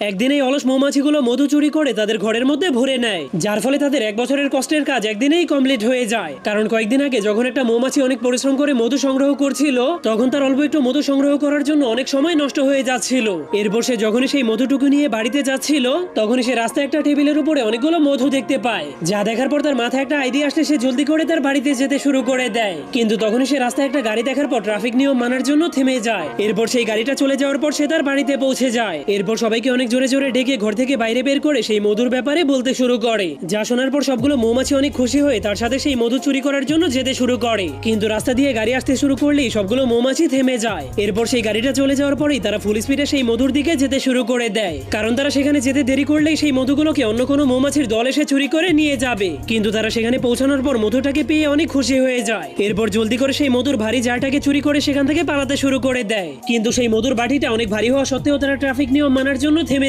একদিন এই অলস মৌমাছিগুলো মধু চুরি করে তাদের ঘরের মধ্যে ভরে নেয়, যার ফলে তাদের এক বছরের কষ্টের কাজ একদিনেই কমপ্লিট হয়ে যায়। কারণ কয়েকদিন আগে যখন একটা মৌমাছি অনেক পরিশ্রম করে মধু সংগ্রহ করছিল, তখন তার অল্প একটু মধু সংগ্রহ করার জন্য অনেক সময় নষ্ট হয়ে যাচ্ছিল। এরপর সে যখনই সেই মধুটুকু নিয়ে বাড়িতে যাচ্ছিল, তখনই সে রাস্তায় একটা টেবিলের উপরে অনেকগুলো মধু দেখতে পায়। যা দেখার পর তার মাথায় একটা আইডিয়া আসলে সে জলদি করে তার বাড়িতে যেতে শুরু করে দেয়। কিন্তু তখনই সে রাস্তায় একটা গাড়ি দেখার পর ট্রাফিক নিয়ম মানার জন্য থেমে যায়। এরপর সেই গাড়িটা চলে যাওয়ার পর সে তার বাড়িতে পৌঁছে যায়। এরপর সবাইকে অনেক জোরে জোরে ডেকে ঘর থেকে বাইরে বের করে সেই মধুর ব্যাপারে বলতে শুরু করে। যা শোনার পর সবগুলো মৌমাছি অনেক খুশি হয়ে তার সাথে সেই মধু চুরি করার জন্য যেতে শুরু করে। কিন্তু রাস্তা দিয়ে গাড়ি আসতে শুরু করলেই সবগুলো মৌমাছি থেমে যায়। এরপর সেই গাড়িটা চলে যাওয়ার পরেই তারা ফুল স্পিডে সেই মধুর দিকে যেতে শুরু করে দেয়, কারণ তারা সেখানে যেতে দেরি করলেই সেই মধুগুলোকে অন্য কোনো মৌমাছির দল এসে চুরি করে নিয়ে যাবে। কিন্তু তারা সেখানে পৌঁছানোর পর মধুটাকে পেয়ে অনেক খুশি হয়ে যায়। এরপর জলদি করে সেই মধুর ভারী জারটাকে চুরি করে সেখান থেকে পালাতে শুরু করে দেয়। কিন্তু সেই মধুর বাটিটা অনেক ভারী হওয়া সত্ত্বেও তারা ট্রাফিক নিয়ম মানার জন্য